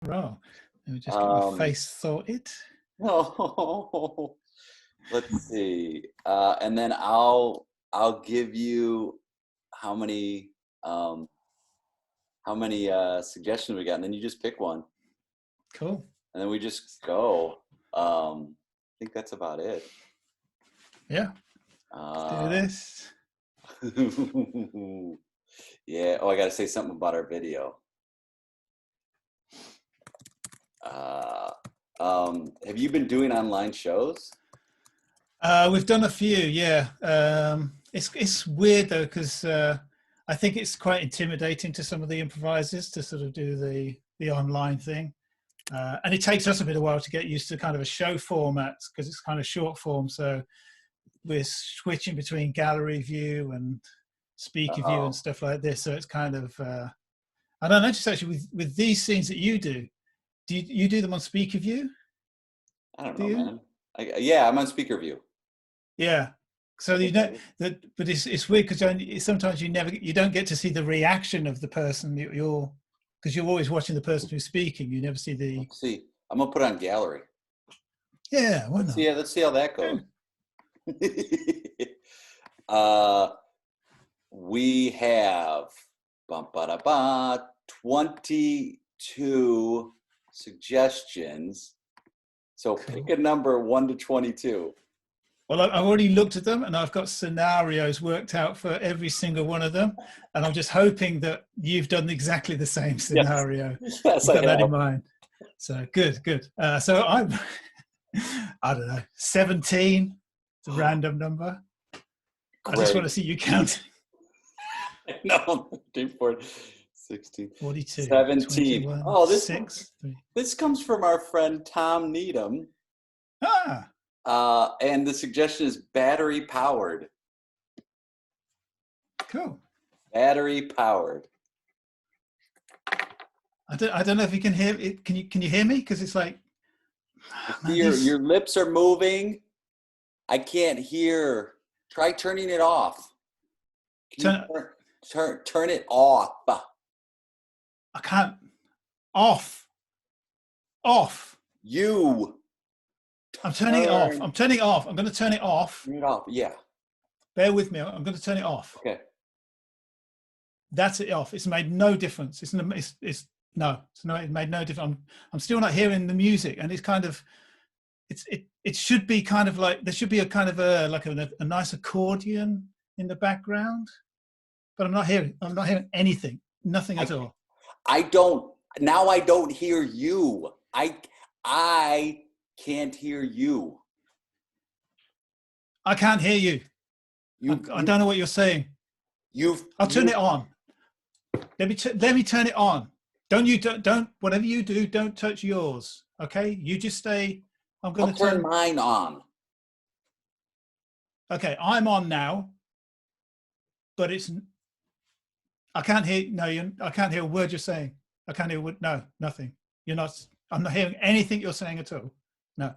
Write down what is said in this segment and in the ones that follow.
Right. Let me just get my Um, face sorted. no, let's see. And then I'll give you how many um, suggestions we got, and then you just pick one, Cool. and then we just go. I think that's about it. Yeah. Let's do Uh, this. yeah. Oh, I got to say something about our video. Uh, have you been doing online shows? We've done a few, yeah. It's weird though because I think it's quite intimidating to some of the improvisers to sort of do the online thing, and it takes us a bit of a while to get used to kind of a show format because it's kind of short form. So we're switching between gallery view and speaker view and Oh, stuff like this. So it's kind of and I noticed actually with these scenes that you do them on speaker view? I don't Do know, you? man. Yeah, I'm on speaker view. Yeah. I So you think know that, but it's weird because sometimes you don't get to see the reaction of the person you're because you're always watching the person who's speaking. You never see the let's see. I'm gonna put on gallery. yeah. Why Let's see. not? Yeah, let's see how that Yeah. goes. uh, we have bum, ba, da, ba, 22 suggestions. So pick Cool. a number 1 to 22. Well, I've already looked at them and I've got scenarios worked out for every single one of them, and I'm just hoping that you've done exactly the same Yes, scenario. yes, You've I got that in have. mind. So good, good. So I'm I don't know 17. It's a random number. I just want to Great. see you count. No, 16, 42, 17. 21, Oh, 6, 3. this comes from our friend Tom Needham. Ah, And the suggestion is battery powered. cool. Battery powered. I don't know if you can hear it. Can you hear me? Because it's like, I see man, your these lips are moving. I can't hear. Try turning it off. Can you turn. turn it off? I can't. Off. Off. You I'm turning it off. turn I'm turning it off. I'm going to turn it off. it off. Yeah. Bear with me. I'm going to turn it off. Okay. That's it off. It's made no difference. It's no. It's no. It made no difference. I'm still not hearing the music, and it's kind of it should be kind of like there should be a kind of a nice accordion in the background, but I'm not hearing anything. Nothing I at all. I don't now. I don't hear you. I can't hear you. I can't hear you. You I don't know what you're saying. I'll turn you. it on. Let me turn it on. Don't whatever you do, don't touch yours. Okay, you just stay. I'm I'll going to turn turn. mine on. Okay, I'm on now, but it's I can't hear. No, I can't hear a word you're saying. I can't hear. No, nothing. You're not. I'm not hearing anything you're saying at all. No.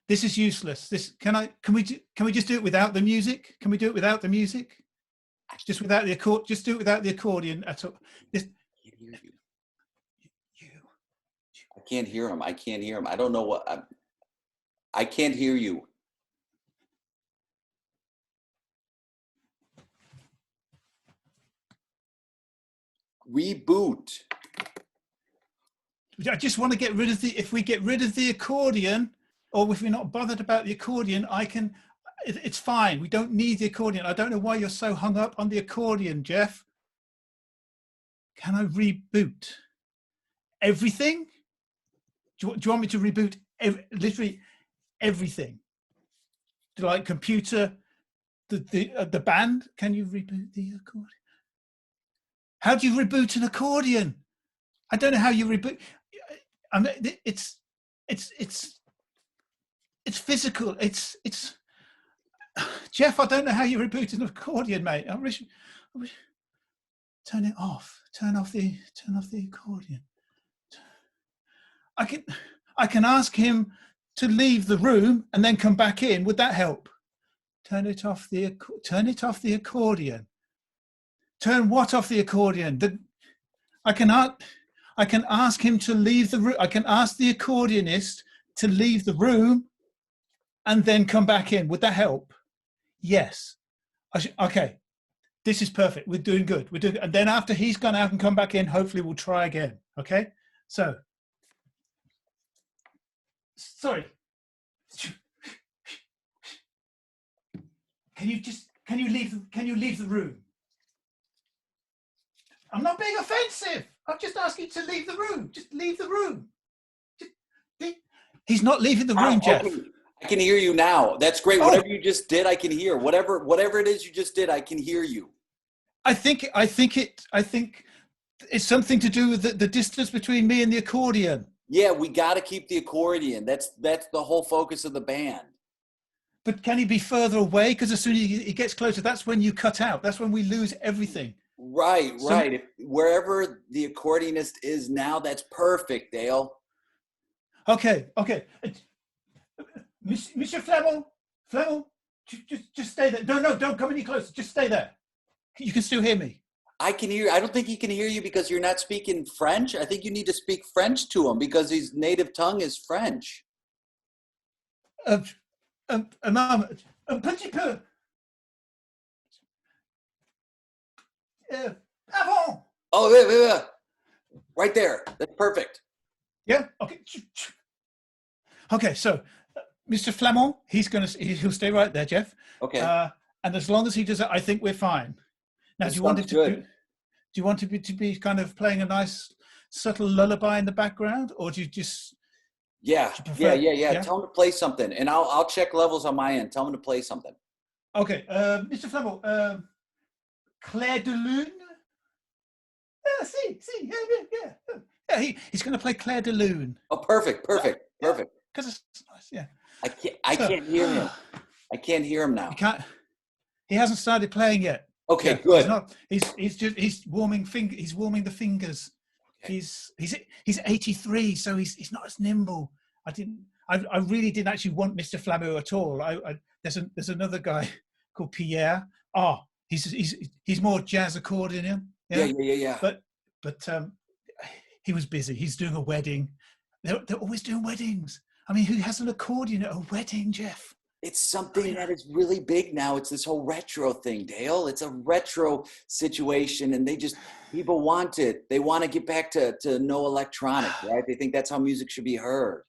This is useless. This can we just do it without the music? Can we do it without the music? Just without the accord. Just do it without the accordion at all. This, you. I can't hear him. I can't hear him. I don't know what. I can't hear you. Reboot. I just want to get rid of the. If we get rid of the accordion, or if we're not bothered about the accordion, I can. It's fine. We don't need the accordion. I don't know why you're so hung up on the accordion, Jeff. Can I reboot everything? Do you want me to reboot literally everything? Like computer, the band? Can you reboot the accordion? How do you reboot an accordion? I don't know how you reboot. I mean, it's physical. It's Jeff. I don't know how you reboot an accordion, mate. I wish turn it off. Turn off the accordion. I can ask him to leave the room and then come back in, would that help? Turn it off the accordion. Turn what off the accordion? I can ask him to leave the room. I can ask the accordionist to leave the room and then come back in. Would that help? Yes. Okay. This is perfect. We're doing good. And then after he's gone out and come back in, hopefully we'll try again. Okay. So, sorry. Can you leave the room? I'm not being offensive. I'm just asking you to leave the room. Just leave the room. He's not leaving the room, Jeff. Okay. I can hear you now. That's great. Oh. Whatever you just did, I can hear. Whatever it is you just did, I can hear you. I think it's something to do with the distance between me and the accordion. Yeah, we got to keep the accordion. That's the whole focus of the band. But can he be further away? Because as soon as he gets closer, that's when you cut out. That's when we lose everything. Right. Wherever the accordionist is now, that's perfect, Dale. Okay. Monsieur Flamel, just stay there. No, don't come any closer. Just stay there. You can still hear me. I can hear. I don't think he can hear you because you're not speaking French. I think you need to speak French to him because his native tongue is French. Un petit peu. Avant. Oh, yeah. Right there. That's perfect. Yeah. Okay. Okay. So, Mr. Flamand, he'll stay right there, Jeff. Okay. And as long as he does it, I think we're fine. Now, do you want it to be kind of playing a nice subtle lullaby in the background, or do you just? Yeah. Tell him to play something, and I'll check levels on my end. Tell him to play something. Okay, Mr. Flamand, Clair de Lune. Yeah. He's going to play Clair de Lune. Oh, perfect. Because it's nice. Yeah. I can't hear him. I can't hear him now. He hasn't started playing yet. Okay, good. He's warming the fingers. Okay. He's 83, so he's not as nimble. I really didn't actually want Mr. Flamand at all. There's another guy called Pierre. Oh, he's more jazz accordion. Yeah. But he was busy. He's doing a wedding. They're always doing weddings. I mean, who has an accordion at a wedding, Jeff? It's something that is really big now. It's this whole retro thing, Dale. It's a retro situation, and people want it. They want to get back to no electronic, right? They think that's how music should be heard.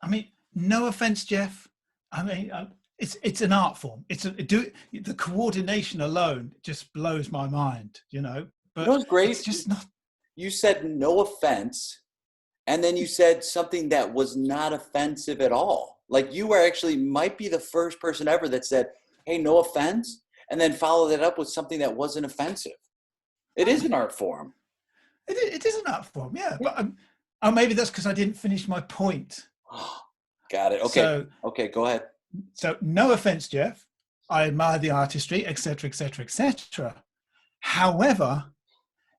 I mean, no offense, Jeff. I mean, it's an art form. The coordination alone just blows my mind, you know. But it's great. It's just not. You said no offense, and then you said something that was not offensive at all. Like you might be the first person ever that said, "Hey, no offense," and then followed it up with something that wasn't offensive. It is an art form. It is an art form, yeah. But maybe that's because I didn't finish my point. Got it. Okay. Okay, go ahead. So, no offense, Jeff. I admire the artistry, etc., etc., etc. However,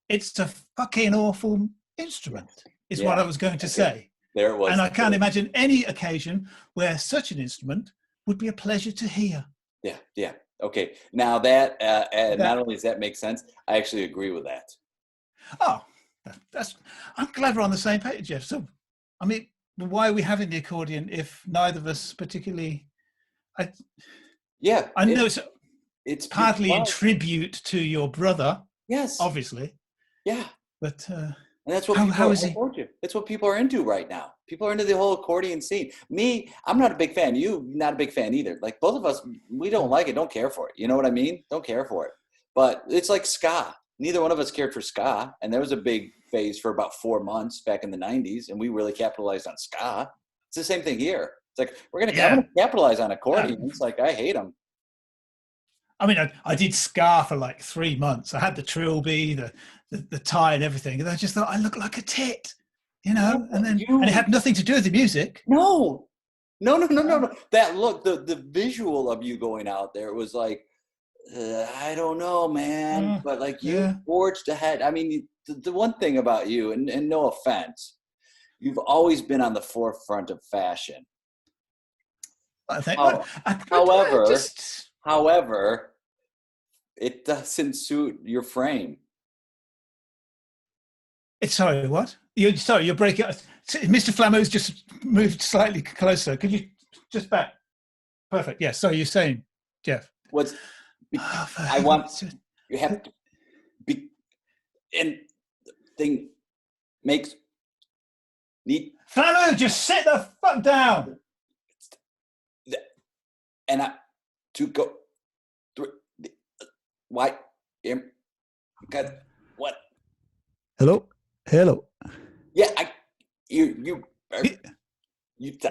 it's a fucking awful instrument, is what I was going to say. There it was. And I can't imagine any occasion where such an instrument would be a pleasure to hear. Yeah. Okay. Now that not only does that make sense, I actually agree with that. Oh, I'm glad we're on the same page, Jeff. So, I mean, why are we having the accordion if neither of us particularly? I know it's partly in tribute to your brother. Yes, obviously. Yeah, but and that's what how is he? I told you. It's what people are into right now. People are into the whole accordion scene. Me, I'm not a big fan. You, not a big fan either. Like both of us, we don't like it. Don't care for it. You know what I mean? Don't care for it. But it's like ska. Neither one of us cared for ska, and there was a big phase for about 4 months back in the 90s, and we really capitalized on ska. It's the same thing here. It's like I'm gonna capitalize on accordion. It's like I hate them. I mean, I did ska for like 3 months. I had the trilby, the tie, and everything, and I just thought I looked like a tit, you know. And it had nothing to do with the music. No. That look, the visual of you going out there was like, I don't know, man, but like you forged ahead. I mean, the one thing about you, and no offense, you've always been on the forefront of fashion. I think. However, it doesn't suit your frame. Sorry, what? You're breaking up. Mr. Flamo's just moved slightly closer. Could you just back? Perfect. Yeah. So you're saying, Jeff? I want you have to be, and thing makes need. Flamo, just sit the fuck down. And to go through. Why? Because what? Hello. Yeah, you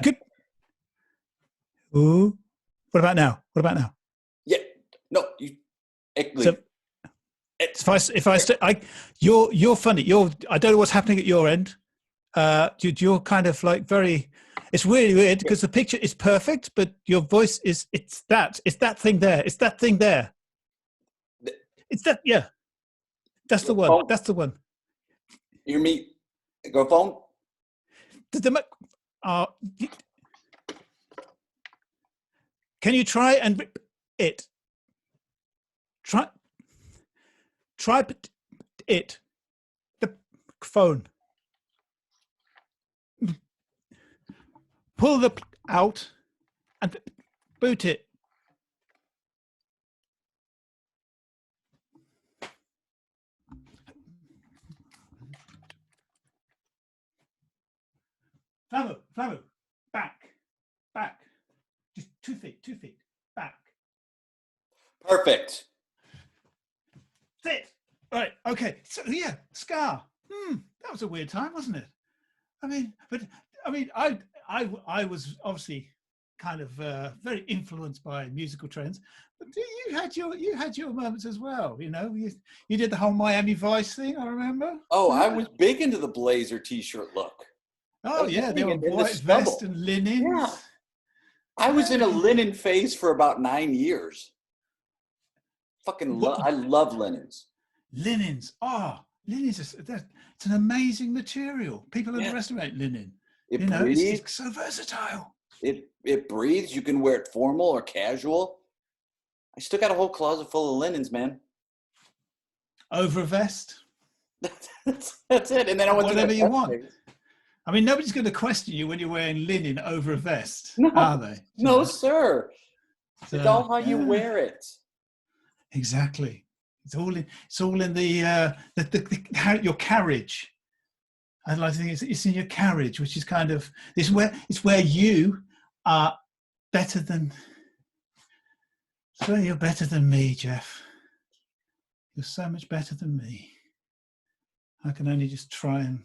good. Ooh. What about now? Yeah, no, you. So, you're funny. I don't know what's happening at your end. You're kind of like very. It's really weird because the picture is perfect, but your voice is. It's that thing there. It's that thing there. It's that. Yeah. That's the one. That's the one. You hear me? Go phone. Can you try and rip it? Try it. The phone. Pull the out and boot it. Flamo, back. Just 2 feet, back. Perfect. Sit. All right, okay. So yeah, Scar. That was a weird time, wasn't it? I was obviously kind of very influenced by musical trends, but you had your moments as well. You know, you did the whole Miami Vice thing. I remember. Oh, I was big into the blazer T-shirt look. Oh yeah, they were white vest and linens. Yeah. I was in a linen phase for about 9 years. I love linens. Linens. Linens it's an amazing material. People underestimate linen. It breathes. It's so versatile. It breathes. You can wear it formal or casual. I still got a whole closet full of linens, man. Over a vest. That's it. And then I went whatever you want. Thing. I mean, nobody's going to question you when you're wearing linen over a vest, are they? No, sir. So, it's all how you wear it. Exactly. It's all in the your carriage. I'd like to think it's in your carriage, which is kind of it's where you are better than. So you're better than me, Jeff. You're so much better than me. I can only just try and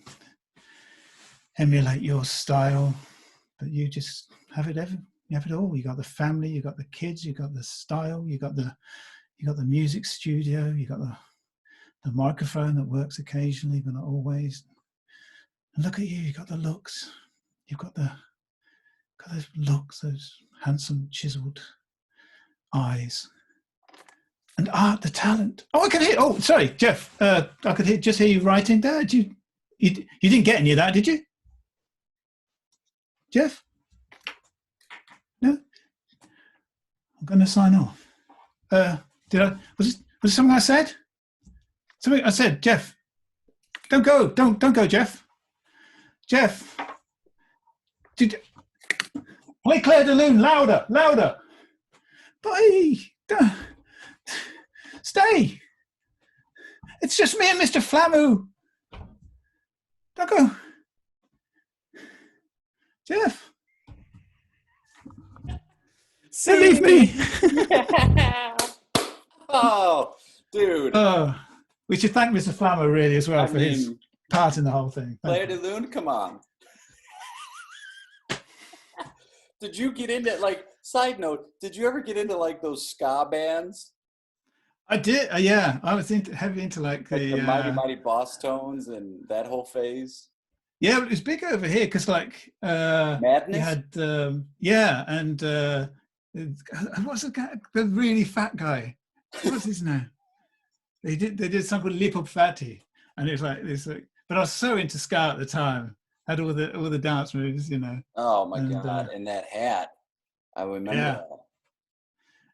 emulate your style, but you just have it all. You got the family, you got the kids, you got the style, you got the music studio, you got the microphone that works occasionally but not always. And look at you, you got the looks, you've got those looks, those handsome chiseled eyes, and the talent. Oh, I can hear. Oh, sorry, Jeff. I could just hear you writing there. You didn't get any of that, did you, Jeff? No. I'm going to sign off. Did I? Was it something I said? Something I said, Jeff. Don't go. Don't go, Jeff. Jeff. Play Claire de Lune louder. Boy, stay. It's just me and Mr. Flamu. Don't go. Jeff. Don't leave me. Yeah. Oh, dude. We should thank Mr. Flammer really as well for his part in the whole thing. Claire de Lune, come on. Did you get into, like, side note, did you ever get into like those ska bands? I did, yeah. I was heavy into like the Mighty Mighty Boss Tones and that whole phase. Yeah, but it was big over here because like Madness. You had and what's the guy? The really fat guy. What's his name? They did something called Lip Up Fatty, and it was like this. But I was so into ska at the time. Had all the dance moves, you know. Oh my god! And that hat. I remember Yeah.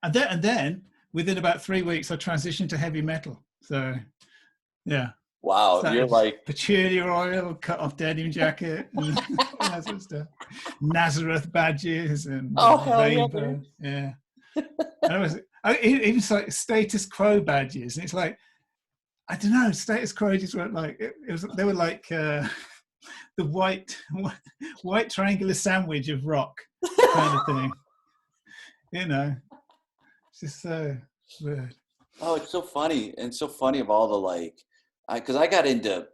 that. And then within about 3 weeks, I transitioned to heavy metal. So yeah. Wow, you're like patchouli oil, cut off denim jacket, and all that sort of stuff. Nazareth badges and hell rainbow. Yeah. And even like status quo badges. And it's like, I don't know, status quo just weren't like, they were like the white triangular sandwich of rock kind of thing. You know, it's just so weird. Oh, it's so funny. And so funny of all the like, because I got into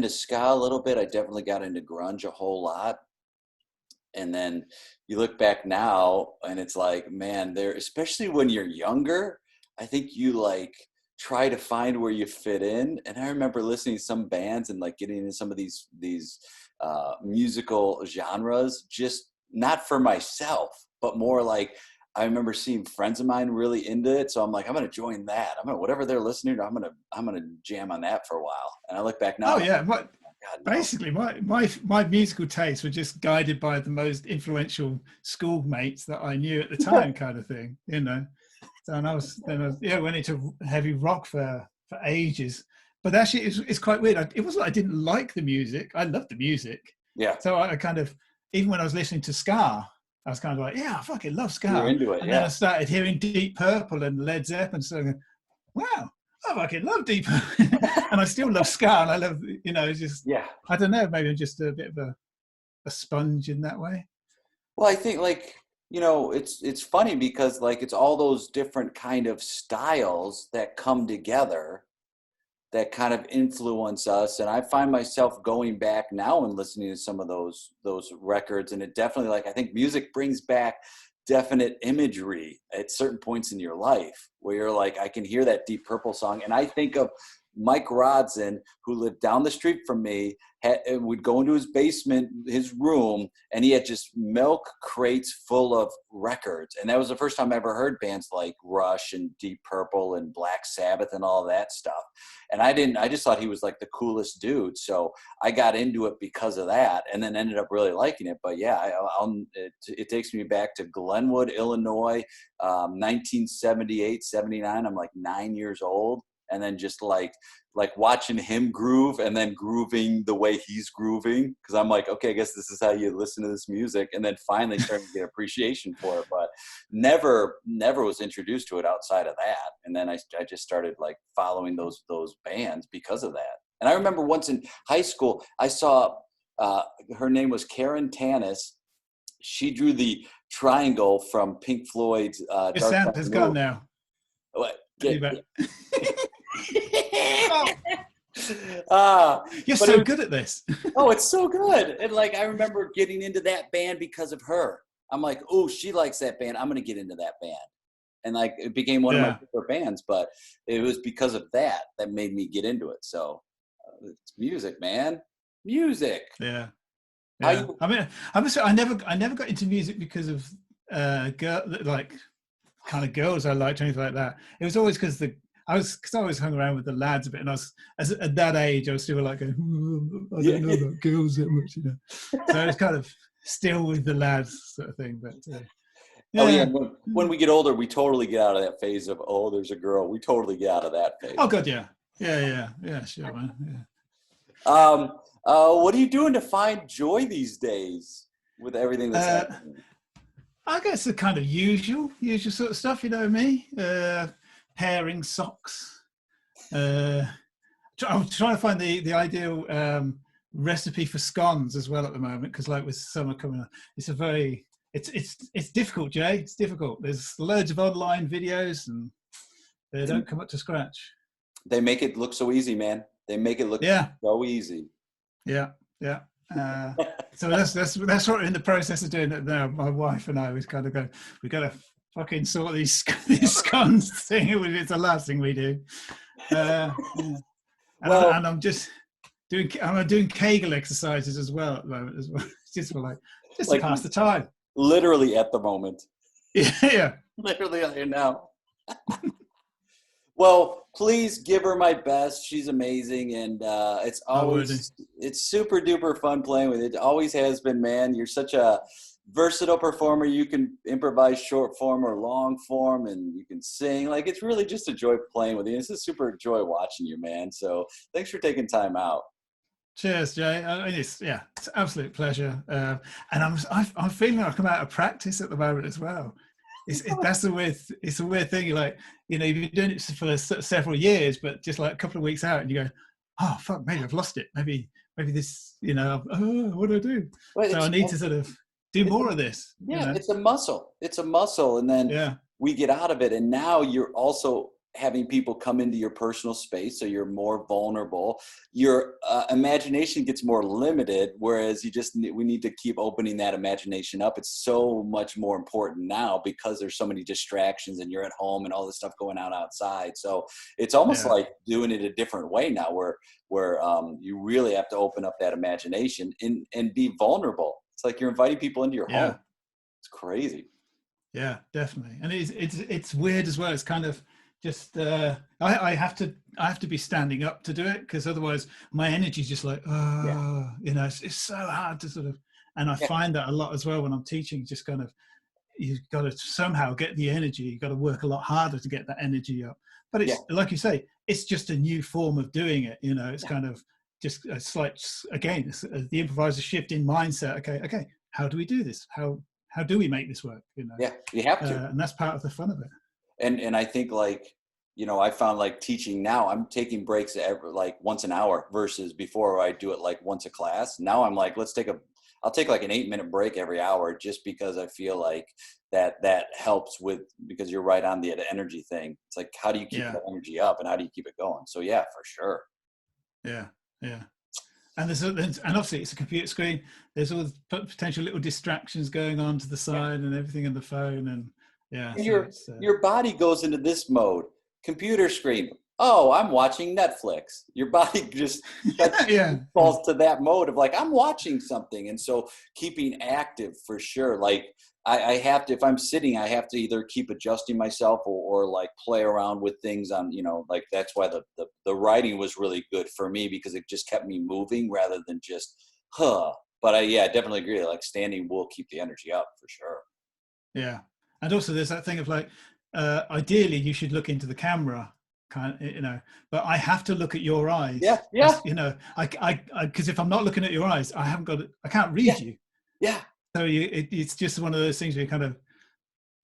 ska a little bit. I definitely got into grunge a whole lot. And then you look back now and it's like, man, especially when you're younger, I think you like try to find where you fit in. And I remember listening to some bands and like getting into some of these musical genres, just not for myself, but more like, I remember seeing friends of mine really into it. So I'm like, I'm going to join that. Whatever they're listening to, I'm going to jam on that for a while. And I look back now. Oh yeah. Basically, my musical tastes were just guided by the most influential schoolmates that I knew at the time, kind of thing, you know. So and I went into heavy rock for ages. But actually, it's quite weird. It wasn't like I didn't like the music. I loved the music. Yeah. So I kind of, even when I was listening to ska, I was kind of like, yeah, I fucking love ska. You're into it, and then I started hearing Deep Purple and Led Zeppelin, so wow. I fucking love Deep and I still love ska, and I love, you know, it's just, I don't know, maybe I'm just a bit of a sponge in that way. Well, I think like, you know, it's funny because like it's all those different kind of styles that come together that kind of influence us. And I find myself going back now and listening to some of those records, and it definitely, like, I think music brings back definite imagery at certain points in your life where you're like, I can hear that Deep Purple song. And I think of Mike Rodson, who lived down the street from me, would go into his basement, his room, and he had just milk crates full of records. And that was the first time I ever heard bands like Rush and Deep Purple and Black Sabbath and all that stuff. And I just thought he was like the coolest dude. So I got into it because of that, and then ended up really liking it. But yeah, it takes me back to Glenwood, Illinois, 1978, 79. I'm like 9 years old. And then just like watching him groove and then grooving the way he's grooving. Cause I'm like, okay, I guess this is how you listen to this music. And then finally starting to get appreciation for it, but never was introduced to it outside of that. And then I just started like following those bands because of that. And I remember once in high school, I saw, her name was Karen Tanis. She drew the triangle from Pink Floyd's, Your sound has gone now. What? You're so good at this. Oh, it's so good. And like, I remember getting into that band because of her. I'm like, oh, she likes that band, I'm gonna get into that band. And like, it became one of my favorite bands, but it was because of that made me get into it. So it's music, man. Music. Yeah. I mean, I never got into music because of kind of girls I liked or anything like that. It was always because I always hung around with the lads a bit, and I was at that age I was still like, I don't know about girls that much, you know. So I was kind of still with the lads sort of thing. But when we get older, we totally get out of that phase of, oh, there's a girl. We totally get out of that phase. Oh god, yeah, sure, man. Yeah. What are you doing to find joy these days with everything that's happening? I guess the kind of usual sort of stuff, you know me. Pairing socks. I'm trying to find the ideal recipe for scones as well at the moment, because like with summer coming up, it's difficult, Jay. It's difficult. There's loads of online videos and they don't come up to scratch. They make it look so easy, man. They make it look so easy. Yeah. So that's what we're in the process of doing it now. My wife and I was kind of going, we got to fucking sort these scones thing. It's the last thing we do. And I'm just doing Kegel exercises as well at the moment as well. Just to pass the time. Literally at the moment. Yeah. Literally out here now. Well, please give her my best. She's amazing, and it's super duper fun playing with it. It always has been, man. You're such a versatile performer. You can improvise short form or long form, and you can sing. Like, it's really just a joy playing with you. It's a super joy watching you, man. So thanks for taking time out. Cheers, Jay. It's an absolute pleasure. And I'm feeling like I'm out of practice at the moment as well. It's a weird thing. Like, you've been doing it for several years, but just like a couple of weeks out, and you go, oh fuck, maybe I've lost it. Maybe this, what do I do? Well, so I need to sort of do more of this. Yeah, it's a muscle. It's a muscle, and then we get out of it, and now you're also having people come into your personal space, so you're more vulnerable. Your imagination gets more limited, whereas we need to keep opening that imagination up. It's so much more important now because there's so many distractions, and you're at home and all this stuff going on outside. So it's almost like doing it a different way now, where you really have to open up that imagination and be vulnerable. It's like you're inviting people into your home. It's crazy. Yeah, definitely. And it's weird as well. It's kind of just I have to be standing up to do it, because otherwise my energy is just like it's so hard to sort of, and I find that a lot as well when I'm teaching. Just kind of, you've got to somehow get the energy. You've got to work a lot harder to get that energy up. But it's like you say, it's just a new form of doing it. It's kind of just a slight, again, it's the improviser shift in mindset. Okay, how do we do this? How do we make this work? Yeah, you have to, and that's part of the fun of it. And I think, like, I found, like, teaching now, I'm taking breaks like once an hour, versus before I do it like once a class. Now I'm like, I'll take like an 8-minute break every hour, just because I feel like that helps because you're right on the energy thing. It's like, how do you keep the energy up, and how do you keep it going? So yeah, for sure. Yeah. And and obviously it's a computer screen. There's all the potential little distractions going on to the side and everything in the phone, and your body goes into this mode. Computer screen. Oh, I'm watching Netflix. Your body just falls to that mode of like, I'm watching something. And so keeping active, for sure. Like, I have to, if I'm sitting, I have to either keep adjusting myself or like play around with things on, like, that's why the writing was really good for me, because it just kept me moving rather than just, But I definitely agree. Like, standing will keep the energy up, for sure. Yeah. And also there's that thing of like, ideally you should look into the camera, but I have to look at your eyes. Because if I'm not looking at your eyes, I can't read you. So it's just one of those things where you kind of,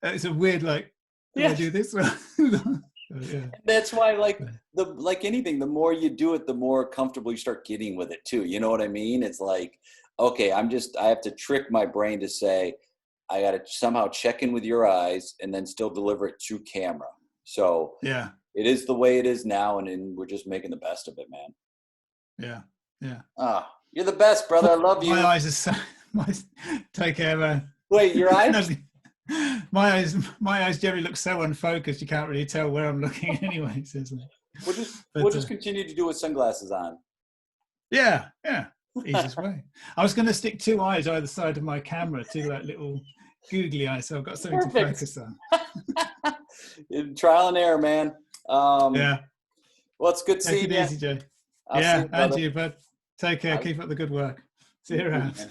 it's a weird, like, I do this? That's why, like anything, the more you do it, the more comfortable you start getting with it too. You know what I mean? It's like, okay, I have to trick my brain to say, I got to somehow check in with your eyes and then still deliver it to camera. So it is the way it is now, and we're just making the best of it, man. Yeah. You're the best, brother. I love you. My eyes are so. Take care, man. Wait, your eyes? My eyes generally look so unfocused. You can't really tell where I'm looking anyway. We'll just continue to do it with sunglasses on. Yeah. Easiest way. I was going to stick 2 eyes either side of my camera, 2 like little googly eyes, so I've got something to focus on. Trial and error, man. Well, it's good seeing you. Take Take it easy, Jay. And you, bud. Take care. Keep up the good work. See you around.